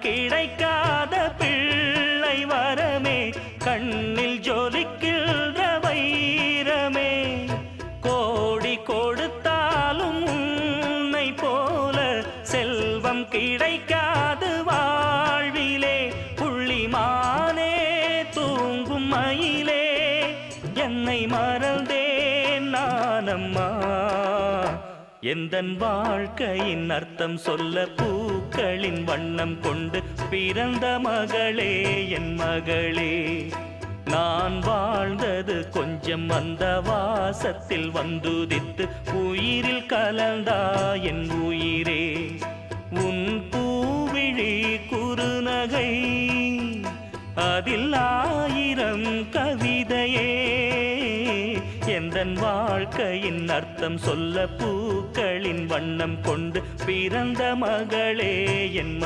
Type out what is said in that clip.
கிடைக்காத பிள்ளை வரமே, கண்ணில் ஜொலிக்கின்ற வைரமே. கோடி கொடுத்தாலும் உன்னை போல செல்வம் கிடைக்காது வாழ்விலே. புள்ளிமானே தூங்கும் மயிலே, என்னை மறந்தேன் நானம்மா. எந்தன் வாழ்க்கையின் அர்த்தம் சொல்ல பூக்களின் வண்ணம் கொண்டு பிறந்த மகளே என் மகளே. நான் வாழ்ந்தது கொஞ்சம் அந்த வாசத்தில் வந்துதித்து உயிரில் கலந்தா என் உயிரே. உன் பூவிழி குறுநகை அதில் 1000 கவிதையே. எந்தன் வாழ்க்கையின் அர்த்தம் சொல்ல பூக்களின் வண்ணம் கொண்டு பிறந்த மகளே என்